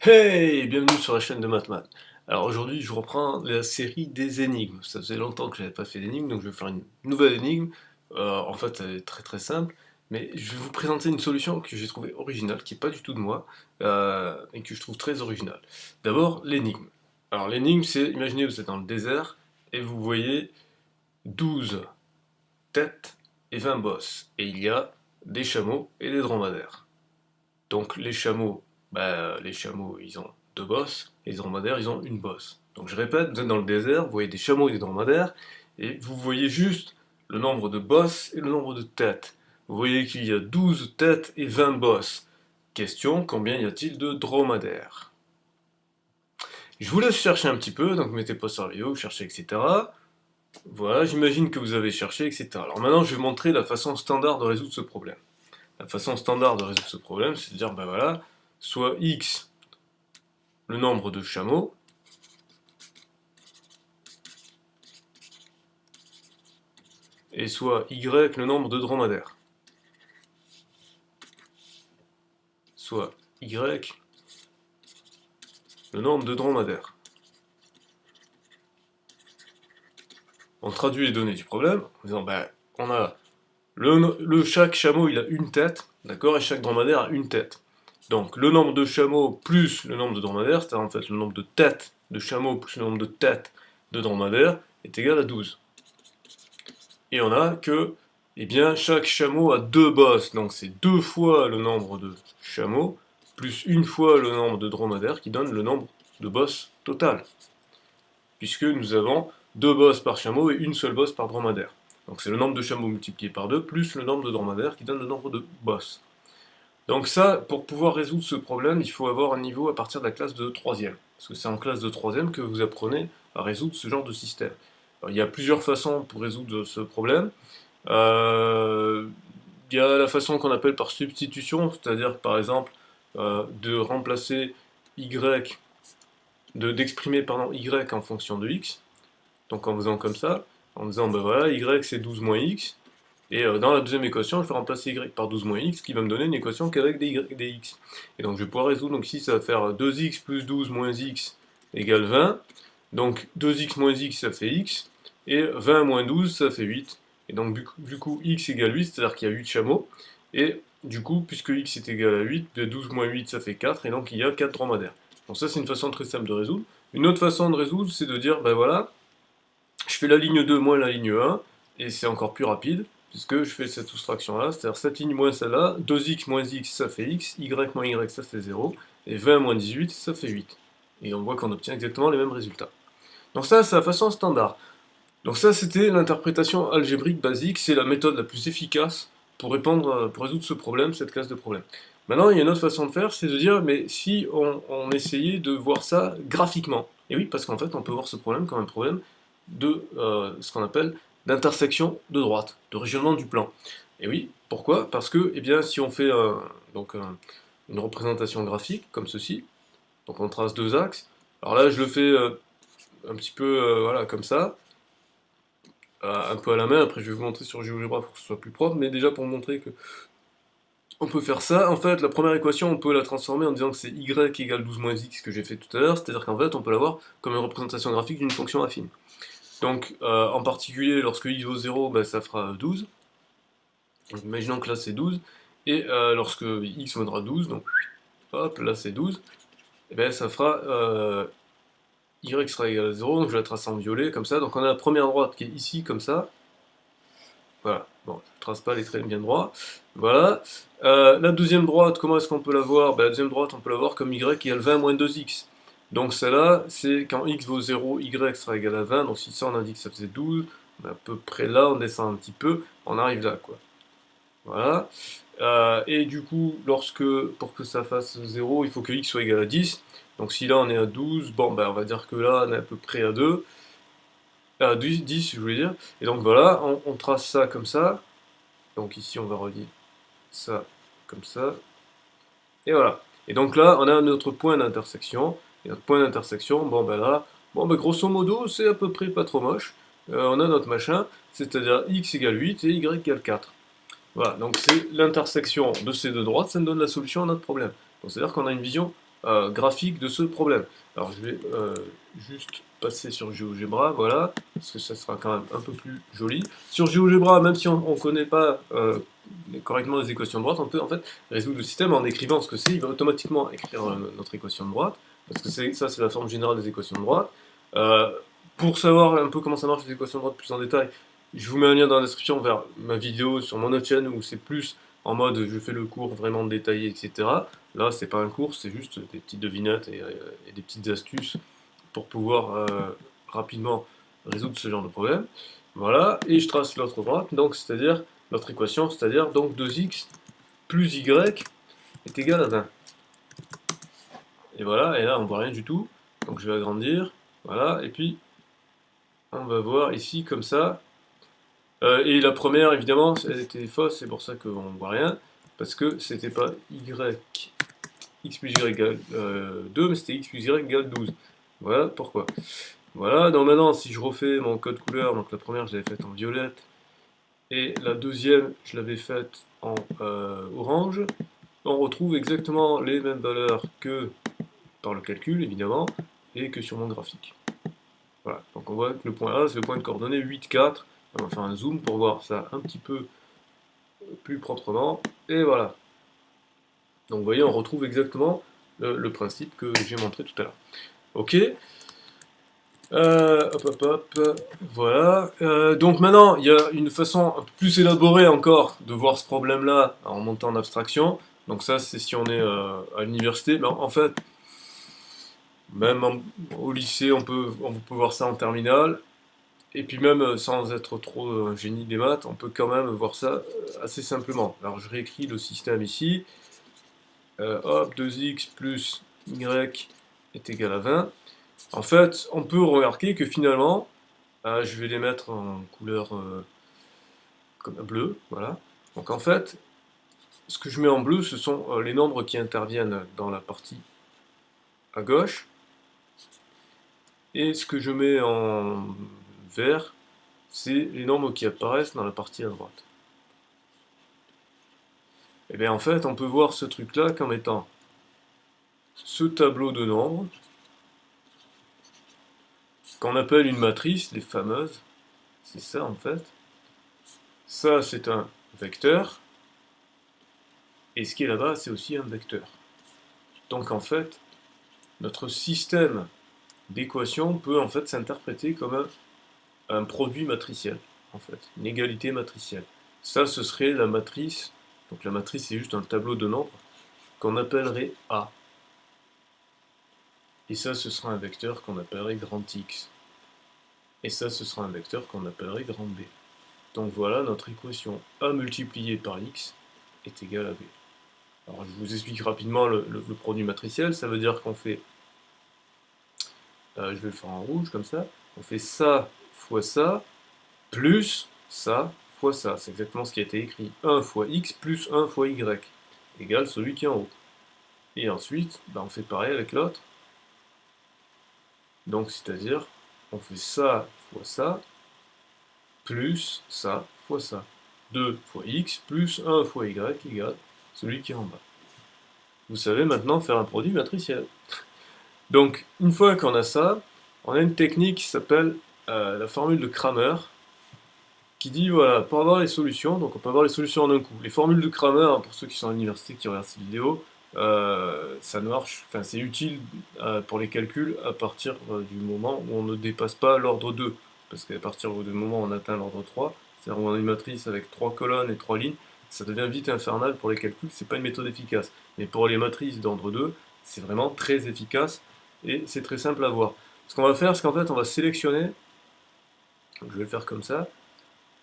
Hey, bienvenue sur la chaîne de MathMath. Alors aujourd'hui, je reprends la série des énigmes. Ça faisait longtemps que je n'avais pas fait d'énigmes, donc je vais faire une nouvelle énigme. En fait, elle est très très simple, mais je vais vous présenter une solution que j'ai trouvée originale, qui n'est pas du tout de moi, et que je trouve très originale. D'abord, l'énigme. Alors l'énigme, c'est, imaginez vous êtes dans le désert, et vous voyez 12 têtes et 20 bosses, et il y a des chameaux et des dromadaires. Donc les chameaux, ils ont deux bosses, et les dromadaires, ils ont une bosse. Donc je répète, vous êtes dans le désert, vous voyez des chameaux et des dromadaires, et vous voyez juste le nombre de bosses et le nombre de têtes. Vous voyez qu'il y a 12 têtes et 20 bosses. Question, combien y a-t-il de dromadaires? Je vous laisse chercher un petit peu, donc mettez pas sur la vidéo, cherchez, etc. Voilà, j'imagine que vous avez cherché, etc. Alors maintenant, je vais vous montrer la façon standard de résoudre ce problème. La façon standard de résoudre ce problème, c'est de dire, ben voilà, soit x le nombre de chameaux, et soit y le nombre de dromadaires. Soit y le nombre de dromadaires. On traduit les données du problème en disant, ben, on a chaque chameau il a une tête, d'accord, et chaque dromadaire a une tête. Donc le nombre de chameaux plus le nombre de dromadaires, c'est-à-dire en fait le nombre de têtes de chameaux plus le nombre de têtes de dromadaires, est égal à 12. Et on a que, eh bien, chaque chameau a deux bosses, donc c'est deux fois le nombre de chameaux, plus une fois le nombre de dromadaires, qui donne le nombre de bosses total. Puisque nous avons deux bosses par chameau et une seule bosse par dromadaire. Donc c'est le nombre de chameaux multiplié par 2, plus le nombre de dromadaires, qui donne le nombre de bosses. Donc ça, pour pouvoir résoudre ce problème, il faut avoir un niveau à partir de la classe de 3e. Parce que c'est en classe de 3e que vous apprenez à résoudre ce genre de système. Alors, il y a plusieurs façons pour résoudre ce problème. Il y a la façon qu'on appelle par substitution, c'est-à-dire par exemple de remplacer y, d'exprimer y en fonction de x, donc en faisant comme ça, en disant ben voilà, y c'est 12 moins x, et dans la deuxième équation, je vais remplacer y par 12 moins x, qui va me donner une équation qu'avec des x. Et donc je vais pouvoir résoudre, donc ici ça va faire 2x plus 12 moins x égale 20, donc 2x moins x ça fait x, et 20 moins 12 ça fait 8. Et donc du coup x égale 8, c'est-à-dire qu'il y a 8 chameaux, et du coup, puisque x est égal à 8, 12 moins 8 ça fait 4, et donc il y a 4 dromadaires. Donc ça c'est une façon très simple de résoudre. Une autre façon de résoudre, c'est de dire, ben voilà, je fais la ligne 2 moins la ligne 1, et c'est encore plus rapide, puisque je fais cette soustraction-là, c'est-à-dire cette ligne moins celle-là, 2x moins x ça fait x, y moins y ça fait 0, et 20 moins 18 ça fait 8. Et on voit qu'on obtient exactement les mêmes résultats. Donc ça, c'est la façon standard. Donc ça, c'était l'interprétation algébrique basique, c'est la méthode la plus efficace pour résoudre ce problème, cette classe de problème. Maintenant, il y a une autre façon de faire, c'est de dire, mais si on essayait de voir ça graphiquement. Et oui, parce qu'en fait, on peut voir ce problème comme un problème de ce qu'on appelle d'intersection de droite, de régionnement du plan. Et oui, pourquoi? Parce que, eh bien, si on fait une représentation graphique, comme ceci, donc on trace deux axes, alors là, je le fais un petit peu, voilà, comme ça, un peu à la main, après je vais vous montrer sur GeoGebra pour que ce soit plus propre, mais déjà pour montrer que on peut faire ça, en fait la première équation on peut la transformer en disant que c'est y égale 12 moins x que j'ai fait tout à l'heure, c'est-à-dire qu'en fait on peut l'avoir comme une représentation graphique d'une fonction affine. Donc en particulier lorsque x vaut 0, ben, ça fera 12, donc, imaginons que là c'est 12, et lorsque x vaudra 12, donc hop là c'est 12, et ben ça fera y sera égal à 0, donc je la trace en violet comme ça, donc on a la première droite qui est ici comme ça. Voilà, bon, je trace pas les traits bien droits. Voilà. La deuxième droite, comment est-ce qu'on peut la voir? Ben, la deuxième droite, on peut la voir comme y égale 20 moins 2x. Donc celle-là, c'est quand x vaut 0, y sera égal à 20. Donc si ça, on indique que ça faisait 12, ben, à peu près là, on descend un petit peu, on arrive là, quoi. Voilà. Et du coup, pour que ça fasse 0, il faut que x soit égal à 10. Donc si là, on est à 12, bon, ben, on va dire que là, on est à peu près à 2. 10, je voulais dire. Et donc voilà, on trace ça comme ça. Donc ici, on va relier ça comme ça. Et voilà. Et donc là, on a notre point d'intersection. Et notre point d'intersection, bon ben là, bon ben grosso modo, c'est à peu près pas trop moche. On a notre machin, c'est-à-dire x égale 8 et y égale 4. Voilà, donc c'est l'intersection de ces deux droites, ça nous donne la solution à notre problème. Donc c'est-à-dire qu'on a une vision graphique de ce problème. Alors je vais juste passer sur GeoGebra, voilà, parce que ça sera quand même un peu plus joli. Sur GeoGebra, même si on ne connaît pas correctement les équations de droite, on peut en fait résoudre le système en écrivant ce que c'est. Il va automatiquement écrire notre équation de droite, parce que ça c'est la forme générale des équations de droite. Euh, pour savoir un peu comment ça marche les équations de droite plus en détail, je vous mets un lien dans la description vers ma vidéo sur mon autre chaîne où c'est plus en mode je fais le cours vraiment détaillé, etc. Là, c'est pas un cours, c'est juste des petites devinettes et des petites astuces pour pouvoir rapidement résoudre ce genre de problème. Voilà, et je trace l'autre droite, donc c'est-à-dire notre équation, c'est-à-dire donc 2x plus y est égal à 20. Et voilà, et là on voit rien du tout, donc je vais agrandir, voilà, et puis on va voir ici comme ça. Et la première, évidemment, elle était fausse, c'est pour ça qu'on ne voit rien, parce que c'était pas x plus y égale 2, mais c'était x plus y égale 12. Voilà pourquoi. Voilà, donc maintenant, si je refais mon code couleur, donc la première, je l'avais faite en violette, et la deuxième, je l'avais faite en orange, on retrouve exactement les mêmes valeurs que par le calcul, évidemment, et que sur mon graphique. Voilà, donc on voit que le point A, c'est le point de coordonnées 8, 4. On va faire un zoom pour voir ça un petit peu plus proprement, et voilà. Donc vous voyez, on retrouve exactement le principe que j'ai montré tout à l'heure. Ok. Voilà. Donc maintenant, il y a une façon un peu plus élaborée encore de voir ce problème-là en montant en abstraction. Donc ça, c'est si on est à l'université. Mais en fait, même au lycée, on peut voir ça en terminale. Et puis même sans être trop un génie des maths, on peut quand même voir ça assez simplement. Alors je réécris le système ici. Hop, 2x plus y est égal à 20. En fait, on peut remarquer que finalement, je vais les mettre en couleur comme bleu, voilà. Donc en fait, ce que je mets en bleu, ce sont les nombres qui interviennent dans la partie à gauche, et ce que je mets en vert, c'est les nombres qui apparaissent dans la partie à droite. Et bien en fait, on peut voir ce truc-là comme étant ce tableau de nombres, qu'on appelle une matrice, les fameuses, c'est ça en fait. Ça, c'est un vecteur, et ce qui est là-bas, c'est aussi un vecteur. Donc en fait, notre système d'équations peut en fait s'interpréter comme un produit matriciel, en fait, une égalité matricielle. Ça, ce serait la matrice, donc la matrice c'est juste un tableau de nombres, qu'on appellerait A. Et ça, ce sera un vecteur qu'on appellerait grand X. Et ça, ce sera un vecteur qu'on appellerait grand B. Donc voilà, notre équation A multiplié par X est égale à B. Alors je vous explique rapidement le produit matriciel, ça veut dire qu'on fait, je vais le faire en rouge comme ça, on fait ça fois ça, plus ça fois ça. C'est exactement ce qui a été écrit. 1 fois x plus 1 fois y égale celui qui est en haut. Et ensuite, on fait pareil avec l'autre. Donc c'est-à-dire, on fait ça fois ça, plus ça fois ça. 2 fois x plus 1 fois y égale celui qui est en bas. Vous savez maintenant faire un produit matriciel. Donc, une fois qu'on a ça, on a une technique qui s'appelle la formule de Cramer, qui dit, voilà, pour avoir les solutions, donc on peut avoir les solutions en un coup. Les formules de Cramer, pour ceux qui sont à l'université, qui regardent ces vidéos, ça marche, enfin c'est utile pour les calculs à partir du moment où on ne dépasse pas l'ordre 2. Parce qu'à partir du moment où on atteint l'ordre 3, c'est-à-dire où on a une matrice avec 3 colonnes et 3 lignes, ça devient vite infernal pour les calculs, c'est pas une méthode efficace. Mais pour les matrices d'ordre 2, c'est vraiment très efficace et c'est très simple à voir. Ce qu'on va faire, c'est qu'en fait on va sélectionner, je vais le faire comme ça,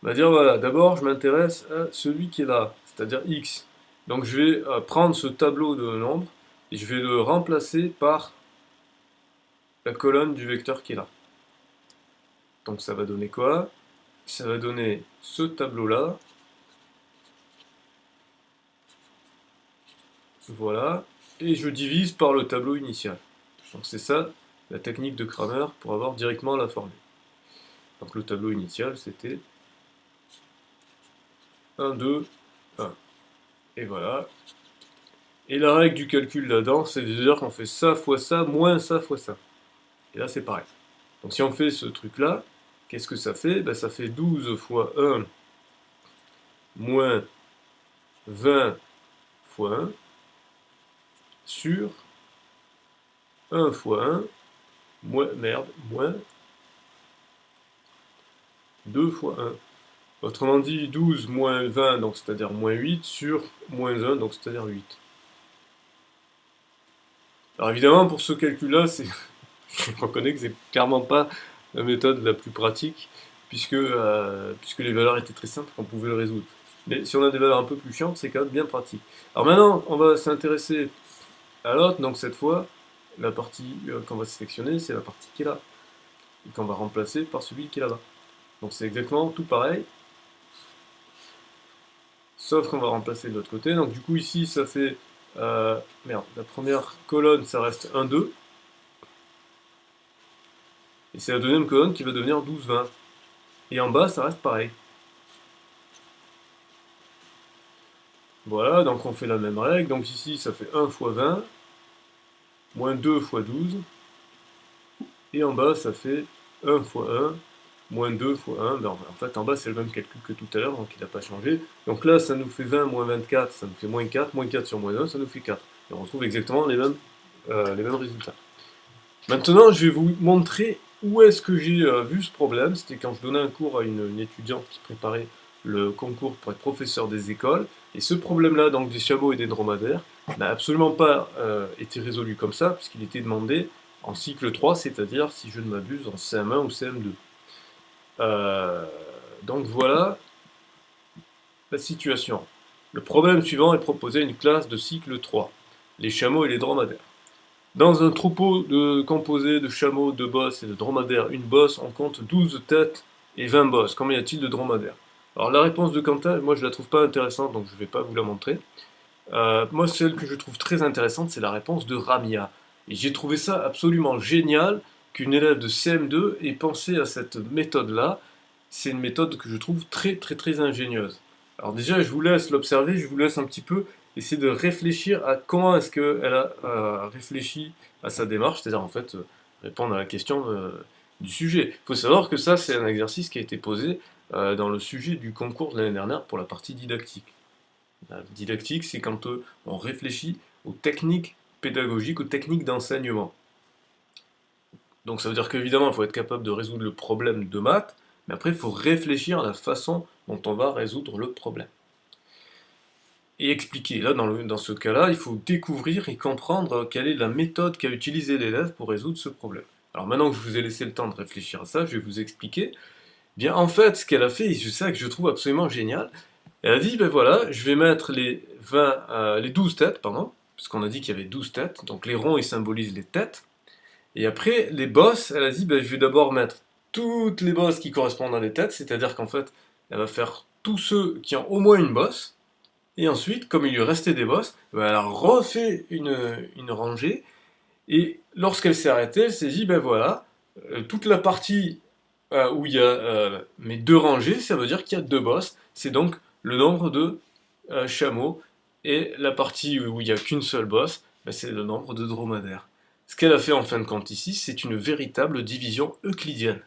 on va dire voilà, d'abord je m'intéresse à celui qui est là, c'est-à-dire x. Donc je vais prendre ce tableau de nombres et je vais le remplacer par la colonne du vecteur qui est là. Donc ça va donner quoi? Ça va donner ce tableau-là. Voilà. Et je divise par le tableau initial. Donc c'est ça la technique de Cramer pour avoir directement la formule. Donc le tableau initial c'était 1, 2, 1. Et voilà. Et la règle du calcul là-dedans, c'est de dire qu'on fait ça fois ça, moins ça fois ça. Et là, c'est pareil. Donc si on fait ce truc-là, qu'est-ce que ça fait? Ben, ça fait 12 fois 1 moins 20 fois 1 sur 1 fois 1 moins, moins 2 fois 1. Autrement dit, 12 moins 20, donc c'est-à-dire moins 8, sur moins 1, donc c'est-à-dire 8. Alors évidemment, pour ce calcul-là, je reconnais que c'est clairement pas la méthode la plus pratique, puisque les valeurs étaient très simples, on pouvait le résoudre. Mais si on a des valeurs un peu plus chiantes, c'est quand même bien pratique. Alors maintenant, on va s'intéresser à l'autre, donc cette fois, la partie qu'on va sélectionner, c'est la partie qui est là, et qu'on va remplacer par celui qui est là-bas. Donc c'est exactement tout pareil, sauf qu'on va remplacer de l'autre côté. Donc du coup ici, ça fait... merde, la première colonne, ça reste 1, 2. Et c'est la deuxième colonne qui va devenir 12, 20. Et en bas, ça reste pareil. Voilà, donc on fait la même règle. Donc ici, ça fait 1 fois 20, moins 2 fois 12. Et en bas, ça fait 1 fois 1, moins 2 fois 1. Ben, en fait, en bas, c'est le même calcul que tout à l'heure, donc il n'a pas changé. Donc là, ça nous fait 20 moins 24, ça nous fait moins 4. Moins 4 sur moins 1, ça nous fait 4. Et on retrouve exactement les mêmes résultats. Maintenant, je vais vous montrer où est-ce que j'ai vu ce problème. C'était quand je donnais un cours à une étudiante qui préparait le concours pour être professeur des écoles. Et ce problème-là, donc des chameaux et des dromadaires, n'a absolument pas été résolu comme ça, puisqu'il était demandé en cycle 3, c'est-à-dire, si je ne m'abuse, en CM1 ou CM2. Donc voilà la situation. Le problème suivant est proposé à une classe de cycle 3, les chameaux et les dromadaires. Dans un troupeau composé de chameaux, de bosses et de dromadaires, une bosse, on compte 12 têtes et 20 bosses. Combien y a-t-il de dromadaires? Alors la réponse de Quentin, moi je la trouve pas intéressante, donc je ne vais pas vous la montrer. Moi, celle que je trouve très intéressante, c'est la réponse de Ramia. Et j'ai trouvé ça absolument génial qu'une élève de CM2 ait pensé à cette méthode-là. C'est une méthode que je trouve très très très ingénieuse. Alors déjà, je vous laisse l'observer, je vous laisse un petit peu essayer de réfléchir à comment est-ce qu'elle a réfléchi à sa démarche, c'est-à-dire en fait répondre à la question du sujet. Il faut savoir que ça, c'est un exercice qui a été posé dans le sujet du concours de l'année dernière pour la partie didactique. La didactique, c'est quand on réfléchit aux techniques pédagogiques, aux techniques d'enseignement. Donc ça veut dire qu'évidemment, il faut être capable de résoudre le problème de maths, mais après, il faut réfléchir à la façon dont on va résoudre le problème. Et expliquer. Là, dans ce cas-là, il faut découvrir et comprendre quelle est la méthode qu'a utilisée l'élève pour résoudre ce problème. Alors maintenant que je vous ai laissé le temps de réfléchir à ça, je vais vous expliquer. Bien, en fait, ce qu'elle a fait, et c'est ça que je trouve absolument génial, elle a dit, ben voilà, je vais mettre les 12 têtes, pardon, puisqu'on a dit qu'il y avait 12 têtes, donc les ronds, ils symbolisent les têtes. Et après, les bosses, elle a dit, ben, je vais d'abord mettre toutes les bosses qui correspondent à des têtes, c'est-à-dire qu'en fait, elle va faire tous ceux qui ont au moins une bosse, et ensuite, comme il lui restait des bosses, ben, elle a refait une rangée, et lorsqu'elle s'est arrêtée, elle s'est dit, ben voilà, toute la partie où il y a mes deux rangées, ça veut dire qu'il y a deux bosses, c'est donc le nombre de chameaux, et la partie où il n'y a qu'une seule bosse, ben, c'est le nombre de dromadaires. Ce qu'elle a fait en fin de compte ici, c'est une véritable division euclidienne.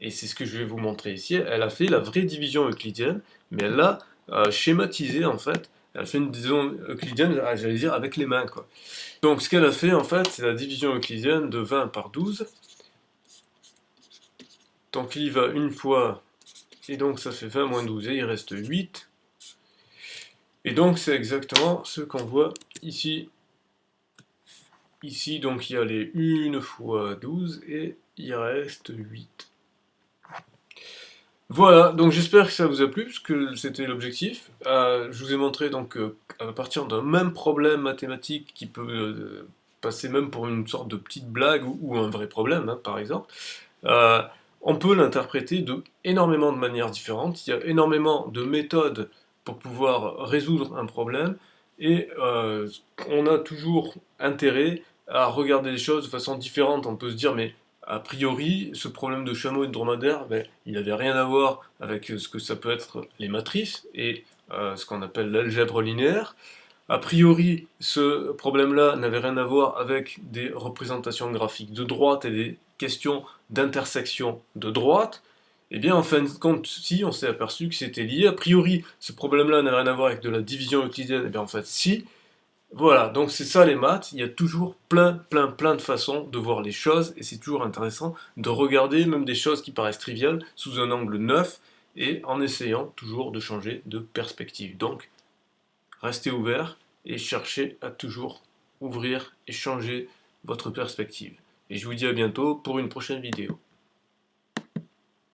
Et c'est ce que je vais vous montrer ici. Elle a fait la vraie division euclidienne, mais elle l'a schématisée en fait. Elle a fait une division euclidienne, j'allais dire, avec les mains, quoi. Donc ce qu'elle a fait en fait, c'est la division euclidienne de 20 par 12. Donc il y va une fois, et donc ça fait 20 moins 12, et il reste 8. Et donc c'est exactement ce qu'on voit ici. Ici, donc il y a les 1 fois 12, et il reste 8. Voilà, donc j'espère que ça vous a plu, parce que c'était l'objectif. Je vous ai montré donc à partir d'un même problème mathématique qui peut passer même pour une sorte de petite blague ou un vrai problème, hein, par exemple, euh, on peut l'interpréter énormément de manières différentes. Il y a énormément de méthodes pour pouvoir résoudre un problème, et on a toujours intérêt à regarder les choses de façon différente. On peut se dire, mais a priori, ce problème de chameau et de dromadaire, ben, il n'avait rien à voir avec ce que ça peut être les matrices et ce qu'on appelle l'algèbre linéaire. a priori, ce problème-là n'avait rien à voir avec des représentations graphiques de droite et des questions d'intersection de droite. Eh bien, en fin de compte, si, on s'est aperçu que c'était lié. A priori, ce problème-là n'avait rien à voir avec de la division euclidienne. Eh bien, en fait, si. Voilà, donc c'est ça les maths. Il y a toujours plein de façons de voir les choses. Et c'est toujours intéressant de regarder même des choses qui paraissent triviales sous un angle neuf et en essayant toujours de changer de perspective. Donc, restez ouvert et cherchez à toujours ouvrir et changer votre perspective. Et je vous dis à bientôt pour une prochaine vidéo.